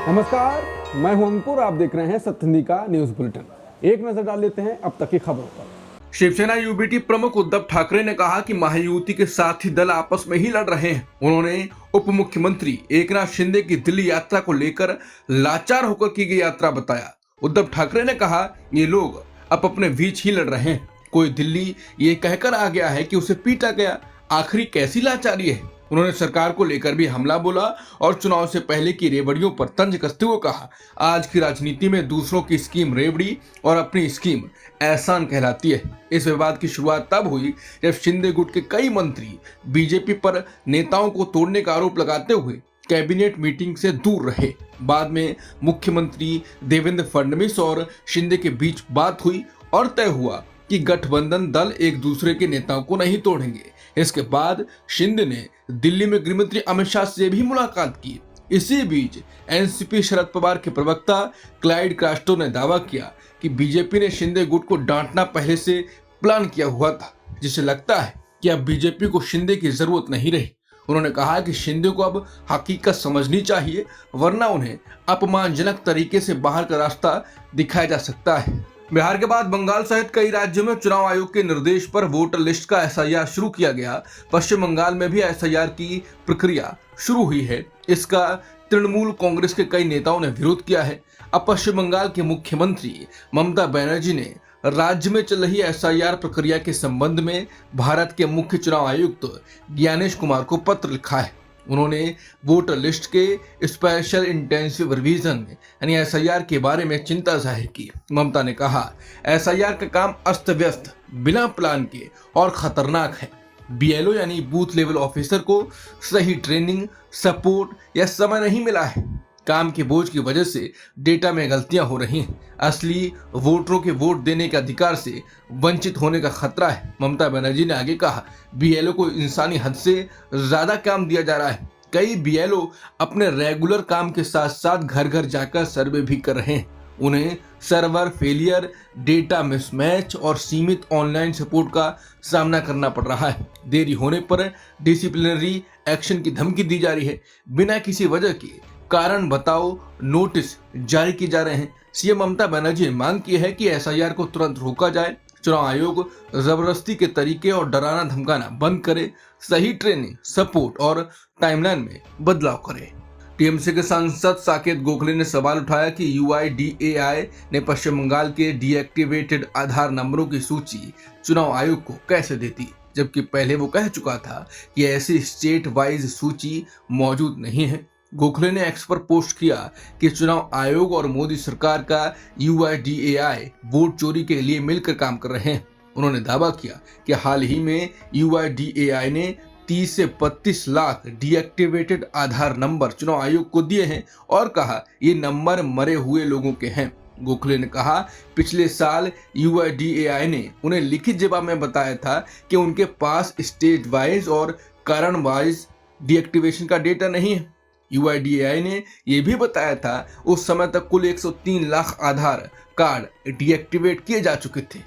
नमस्कार, मैं हूं अंकुर। आप देख रहे हैं सत्यनिधि का न्यूज बुलेटिन। एक नजर डाल लेते हैं अब तक की खबरों पर। शिवसेना यूबीटी प्रमुख उद्धव ठाकरे ने कहा कि महायुति के साथी दल आपस में ही लड़ रहे हैं। उन्होंने उप मुख्यमंत्री एकनाथ शिंदे की दिल्ली यात्रा को लेकर लाचार होकर की गई यात्रा बताया। उद्धव ठाकरे ने कहा, ये लोग अब अपने बीच ही लड़ रहे हैं। कोई दिल्ली ये कहकर आ गया है कि उसे पीटा गया। आखिरी कैसी लाचारी है। उन्होंने सरकार को लेकर भी हमला बोला और चुनाव से पहले की रेवड़ियों पर तंज कसते हुए कहा, आज की राजनीति में दूसरों की स्कीम रेवड़ी और अपनी स्कीम एहसान कहलाती है। इस विवाद की शुरुआत तब हुई जब शिंदे गुट के कई मंत्री बीजेपी पर नेताओं को तोड़ने का आरोप लगाते हुए कैबिनेट मीटिंग से दूर रहे। बाद में मुख्यमंत्री देवेंद्र फडणवीस और शिंदे के बीच बात हुई और तय हुआ कि गठबंधन दल एक दूसरे के नेताओं को नहीं तोड़ेंगे। इसके बाद शिंदे ने दिल्ली में गृहमंत्री अमित शाह से भी मुलाकात की। इसी बीच एनसीपी शरद पवार के प्रवक्ता क्लाइड कास्ट्रो ने दावा किया कि बीजेपी ने शिंदे गुट को डांटना पहले से प्लान किया हुआ था, जिसे लगता है कि अब बीजेपी को शिंदे की जरूरत नहीं रही। उन्होंने कहा कि शिंदे को अब हकीकत समझनी चाहिए, वरना उन्हें अपमानजनक तरीके से बाहर का रास्ता दिखाया जा सकता है। बिहार के बाद बंगाल सहित कई राज्यों में चुनाव आयोग के निर्देश पर वोटर लिस्ट का एसआईआर शुरू किया गया। पश्चिम बंगाल में भी एसआईआर की प्रक्रिया शुरू हुई है। इसका तृणमूल कांग्रेस के कई नेताओं ने विरोध किया है। अब पश्चिम बंगाल के मुख्यमंत्री ममता बनर्जी ने राज्य में चल रही एसआईआर प्रक्रिया के संबंध में भारत के मुख्य चुनाव आयुक्त ज्ञानेश कुमार को पत्र लिखा है। उन्होंने वोटर लिस्ट के स्पेशल इंटेंसिव रिवीजन यानी एसआईआर के बारे में चिंता जाहिर की। ममता ने कहा, एसआईआर का काम अस्त व्यस्त, बिना प्लान के और खतरनाक है। बीएलओ यानी बूथ लेवल ऑफिसर को सही ट्रेनिंग, सपोर्ट या समय नहीं मिला है। काम के बोझ की वजह से डेटा में गलतियां हो रही हैं। असली वोटरों के वोट देने के अधिकार से वंचित होने का खतरा है। ममता बनर्जी ने आगे कहा, बीएलओ को इंसानी हद से ज्यादा काम दिया जा रहा है। कई बीएलओ अपने रेगुलर काम के साथ साथ घर घर जाकर सर्वे भी कर रहे हैं। उन्हें सर्वर फेलियर, डेटा मिसमैच और सीमित ऑनलाइन सपोर्ट का सामना करना पड़ रहा है। देरी होने पर डिसिप्लिनरी एक्शन की धमकी दी जा रही है। बिना किसी वजह के कारण बताओ नोटिस जारी किए जा रहे हैं। सीएम ममता बनर्जी ने मांग की है कि एसआईआर को तुरंत रोका जाए। चुनाव आयोग जबरदस्ती के तरीके और डराना धमकाना बंद करे। सही ट्रेनिंग, सपोर्ट और टाइमलाइन में बदलाव करे। टीएमसी के सांसद साकेत गोखले ने सवाल उठाया कि यूआईडीएआई ने पश्चिम बंगाल के डीएक्टिवेटेड आधार नंबरों की सूची चुनाव आयोग को कैसे देती, जबकि पहले वो कह चुका था कि ऐसी स्टेट वाइज सूची मौजूद नहीं है। गोखले ने एक्स पर पोस्ट किया कि चुनाव आयोग और मोदी सरकार का यूआईडीएआई वोट चोरी के लिए मिलकर काम कर रहे हैं। उन्होंने दावा किया कि हाल ही में यूआईडीएआई ने 30 से 32 लाख डीएक्टिवेटेड आधार नंबर चुनाव आयोग को दिए हैं और कहा, ये नंबर मरे हुए लोगों के हैं। गोखले ने कहा, पिछले साल यूआईडीएआई ने उन्हें लिखित जवाब में बताया था कि उनके पास स्टेट वाइज और कारण वाइज डीएक्टिवेशन का डेटा नहीं है। यूआईडीएआई ने यह भी बताया था उस समय तक कुल 103 लाख आधार कार्ड डीएक्टिवेट किए जा चुके थे,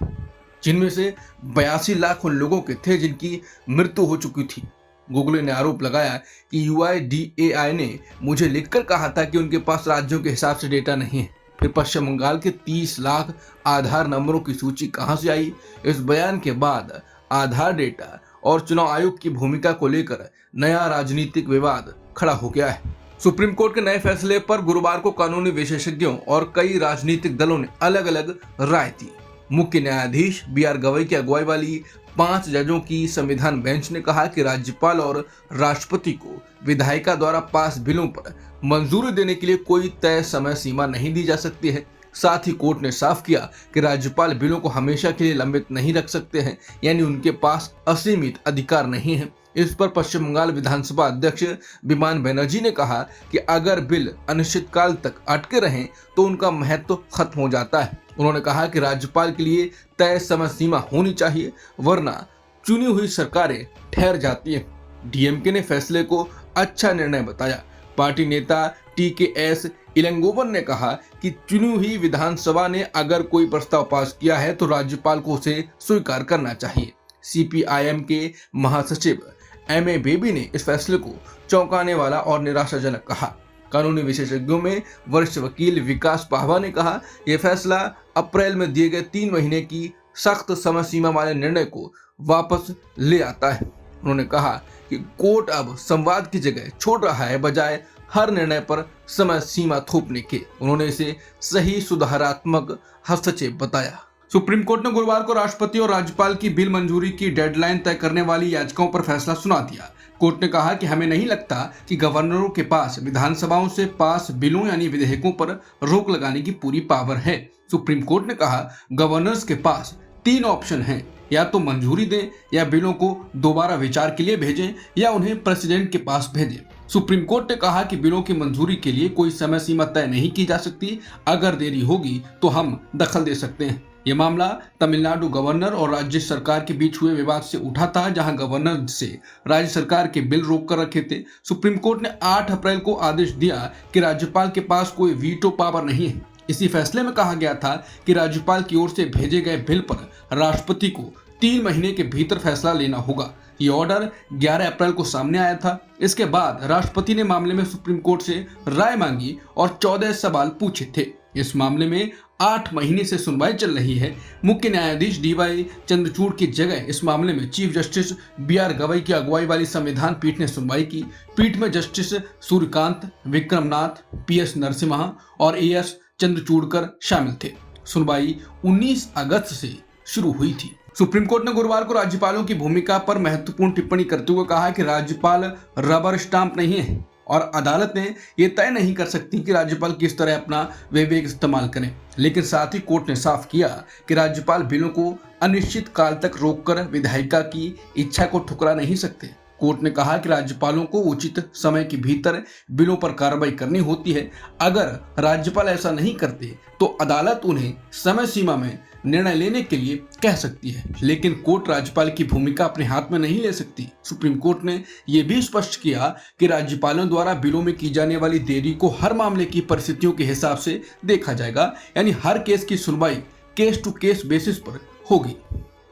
जिनमें से 82 लाख उन लोगों के थे जिनकी मृत्यु हो चुकी थी। गोखले ने आरोप लगाया कि यूआईडीएआई ने मुझे लिखकर कहा था कि उनके पास राज्यों के हिसाब से डेटा नहीं है। फिर पश्चिम बंगाल के 30 लाख आधार नंबरों की सूची कहां से आई? इस बयान के बाद आधार डेटा और चुनाव आयोग की भूमिका को लेकर नया राजनीतिक विवाद खड़ा हो गया है। सुप्रीम कोर्ट के नए फैसले पर गुरुवार को कानूनी विशेषज्ञों और कई राजनीतिक दलों ने अलग अलग राय दी। मुख्य न्यायाधीश बीआर गवई की अगुवाई वाली 5 जजों की संविधान बेंच ने कहा कि राज्यपाल और राष्ट्रपति को विधायिका द्वारा पास बिलों पर मंजूरी देने के लिए कोई तय समय सीमा नहीं दी जा सकती है। साथ ही कोर्ट ने साफ किया कि राज्यपाल बिलों को हमेशा के लिए लंबित नहीं रख सकते हैं, यानी उनके पास असीमित अधिकार नहीं है। इस पर पश्चिम बंगाल विधानसभा अध्यक्ष विमान बनर्जी ने कहा कि अगर बिल अनिश्चितकाल तक अटके रहें तो उनका महत्व खत्म हो जाता है। उन्होंने कहा कि राज्यपाल के लिए तय समय सीमा होनी चाहिए, वरना चुनी हुई सरकारें ठहर जाती हैं। डीएमके ने फैसले को अच्छा निर्णय बताया। पार्टी नेता टीकेएस इलंगोवन ने कहा कि चुनी हुई विधानसभा ने अगर कोई प्रस्ताव पास किया है तो राज्यपाल को उसे स्वीकार करना चाहिए। सीपीआईएम के महासचिव एमए बेबी ने इस फैसले को चौंकाने वाला और निराशाजनक कहा। कानूनी विशेषज्ञों में वरिष्ठ वकील विकास पाहवा ने कहा, यह फैसला अप्रैल में दिए गए 3 महीने की सख्त समय सीमा वाले निर्णय को वापस ले आता है। उन्होंने कहा कि कोर्ट अब संवाद की जगह छोड़ रहा है, बजाय हर निर्णय पर समय सीमा थोपने के। उन्होंने इसे सही सुधारात्मक हस्तक्षेप बताया। सुप्रीम कोर्ट ने गुरुवार को राष्ट्रपति और राज्यपाल की बिल मंजूरी की डेडलाइन तय करने वाली याचिकाओं पर फैसला सुना दिया। कोर्ट ने कहा कि हमें नहीं लगता कि गवर्नरों के पास विधानसभाओं से पास बिलों यानी विधेयकों पर रोक लगाने की पूरी पावर है। सुप्रीम कोर्ट ने कहा, गवर्नर्स के पास 3 ऑप्शन हैं, या तो मंजूरी दें, या बिलों को दोबारा विचार के लिए भेजें, या उन्हें प्रेसिडेंट के पास भेजें। सुप्रीम कोर्ट ने कहा कि बिलों की मंजूरी के लिए कोई समय सीमा तय नहीं की जा सकती। अगर देरी होगी तो हम दखल दे सकते हैं। ये मामला तमिलनाडु गवर्नर और राज्य सरकार के बीच हुए विवाद से उठा था, जहां गवर्नर से राज्य सरकार के बिल रोक कर रखे थे। सुप्रीम कोर्ट ने 8 अप्रैल को आदेश दिया कि राज्यपाल के पास कोई वीटो पावर नहीं है। इसी फैसले में कहा गया था कि राज्यपाल की ओर से भेजे गए बिल पर राष्ट्रपति को 3 महीने के भीतर फैसला लेना होगा। ये ऑर्डर 11 अप्रैल को सामने आया था। इसके बाद राष्ट्रपति ने मामले में सुप्रीम कोर्ट से राय मांगी और 14 सवाल पूछे थे। इस मामले में 8 महीने से सुनवाई चल रही है। मुख्य न्यायाधीश DY चंद्रचूड़ की जगह इस मामले में चीफ जस्टिस BR गवई की अगुवाई वाली संविधान पीठ ने सुनवाई की। पीठ में जस्टिस सूर्यकांत, विक्रमनाथ, PS नरसिम्हा और AS चंद्रचूड़कर शामिल थे। सुनवाई 19 अगस्त से शुरू हुई थी। सुप्रीम कोर्ट ने गुरुवार को राज्यपालों की भूमिका पर महत्वपूर्ण टिप्पणी करते हुए कहा कि राज्यपाल रबर स्टाम्प नहीं है और अदालत ने यह तय नहीं कर सकती कि राज्यपाल किस तरह अपना विवेक इस्तेमाल करें। लेकिन साथ ही कोर्ट ने साफ किया कि राज्यपाल बिलों को अनिश्चित काल तक रोककर विधायिका की इच्छा को ठुकरा नहीं सकते। कोर्ट ने कहा कि राज्यपालों को उचित समय के भीतर बिलों पर कार्रवाई करनी होती है। अगर राज्यपाल ऐसा नहीं करते तो अदालत उन्हें समय सीमा में निर्णय लेने के लिए कह सकती है, लेकिन कोर्ट राज्यपाल की भूमिका अपने हाथ में नहीं ले सकती। सुप्रीम कोर्ट ने यह भी स्पष्ट किया कि राज्यपालों द्वारा बिलों में की जाने वाली देरी को हर मामले की परिस्थितियों के हिसाब से देखा जाएगा, यानी हर केस की सुनवाई केस टू केस बेसिस पर होगी।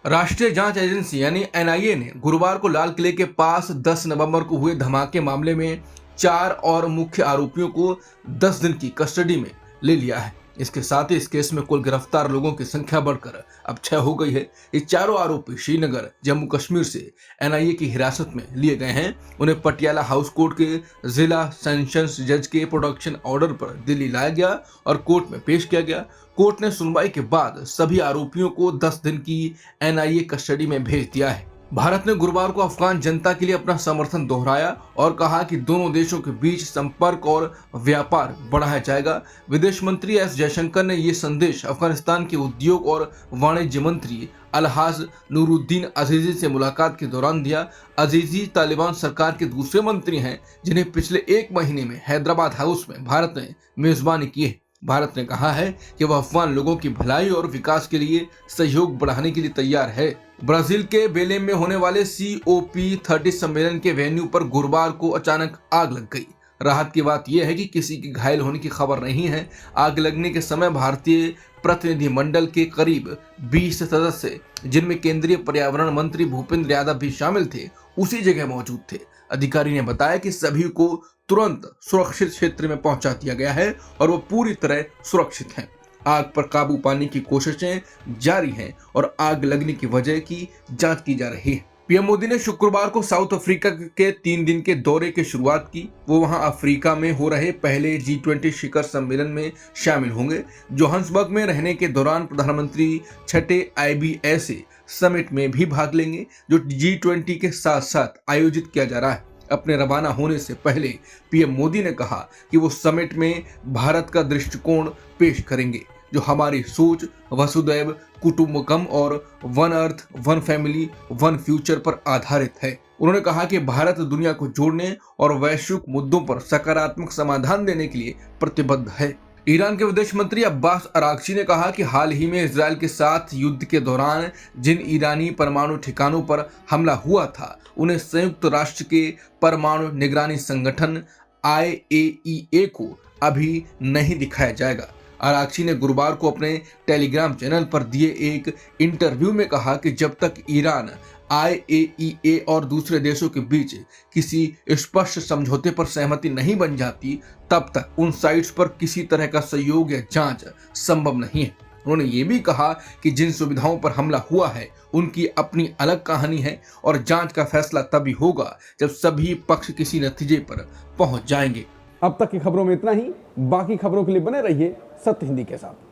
राष्ट्रीय जांच एजेंसी यानी NIA ने गुरुवार को लाल किले के पास 10 नवंबर को हुए धमाके मामले में 4 और मुख्य आरोपियों को 10 दिन की कस्टडी में ले लिया है। इसके साथ ही इस केस में कुल गिरफ्तार लोगों की संख्या बढ़कर अब 6 हो गई है। ये चारों आरोपी श्रीनगर, जम्मू कश्मीर से NIA की हिरासत में लिए गए हैं। उन्हें पटियाला हाउस कोर्ट के जिला सेशंस जज के प्रोटेक्शन ऑर्डर पर दिल्ली लाया गया और कोर्ट में पेश किया गया। कोर्ट ने सुनवाई के बाद सभी आरोपियों को 10 दिन की NIA कस्टडी में भेज दिया है। भारत ने गुरुवार को अफगान जनता के लिए अपना समर्थन दोहराया और कहा कि दोनों देशों के बीच संपर्क और व्यापार बढ़ाया जाएगा। विदेश मंत्री S जयशंकर ने ये संदेश अफगानिस्तान के उद्योग और वाणिज्य मंत्री अलहाज नूरुद्दीन अजीजी से मुलाकात के दौरान दिया। अजीजी तालिबान सरकार के दूसरे मंत्री हैं जिन्हें पिछले 1 महीने में हैदराबाद हाउस में भारत ने मेजबानी की है। भारत ने कहा है कि वह अफगान लोगों की भलाई और विकास के लिए सहयोग बढ़ाने के लिए तैयार है। ब्राजील के बेलेम में होने वाले COP30 सम्मेलन के वेन्यू पर गुरुवार को अचानक आग लग गई। राहत की बात यह है कि किसी के घायल होने की खबर नहीं है। आग लगने के समय भारतीय प्रतिनिधिमंडल के करीब 20 सदस्य, जिनमें केंद्रीय पर्यावरण मंत्री भूपेंद्र यादव भी शामिल थे, उसी जगह मौजूद थे। अधिकारी ने बताया कि सभी को तुरंत सुरक्षित क्षेत्र में पहुंचा दिया गया है और वो पूरी तरह सुरक्षित हैं। आग पर काबू पाने की कोशिशें जारी हैं और आग लगने की वजह की जांच की जा रही है। PM मोदी ने शुक्रवार को साउथ अफ्रीका के 3 दिन के दौरे की शुरुआत की। वो वहां अफ्रीका में हो रहे पहले G20 शिखर सम्मेलन में शामिल होंगे। जोहान्सबर्ग में रहने के दौरान प्रधानमंत्री 6ठे IBSA समिट में भी भाग लेंगे, जो G20 के साथ साथ आयोजित किया जा रहा है। अपने रवाना होने से पहले PM मोदी ने कहा कि वो समिट में भारत का दृष्टिकोण पेश करेंगे, जो हमारी सोच वसुदैव कुटुंबकम और one earth one family one future पर आधारित है। उन्होंने कहा कि भारत दुनिया को जोड़ने और वैश्विक मुद्दों पर सकारात्मक समाधान देने के लिए प्रतिबद्ध है। ईरान के विदेश मंत्री अब्बास अरागची ने कहा कि हाल ही में इजरायल के साथ युद्ध के दौरान जिन ईरानी परमाणु ठिकानों पर हमला हुआ था, उन्हें संयुक्त राष्ट्र के परमाणु निगरानी संगठन IAEA को अभी नहीं दिखाया जाएगा। अरागची ने गुरुवार को अपने टेलीग्राम चैनल पर दिए एक इंटरव्यू में कहा कि जब तक ईरान IAEA और दूसरे देशों के बीच किसी स्पष्ट समझौते पर सहमति नहीं बन जाती, तब तक उन साइट्स पर किसी तरह का सहयोग या जांच संभव नहीं है। उन्होंने ये भी कहा कि जिन सुविधाओं पर हमला हुआ है उनकी अपनी अलग कहानी है और जांच का फैसला तभी होगा जब सभी पक्ष किसी नतीजे पर पहुंच जाएंगे। अब तक की खबरों में इतना ही। बाकी खबरों के लिए बने रहिए सत्य हिंदी के साथ।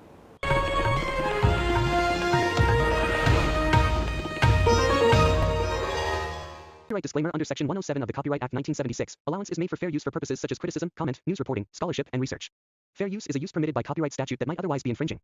Copyright disclaimer under Section 107 of the Copyright Act 1976. Allowance is made for fair use for purposes such as criticism, comment, news reporting, scholarship, and research. Fair use is a use permitted by copyright statute that might otherwise be infringing.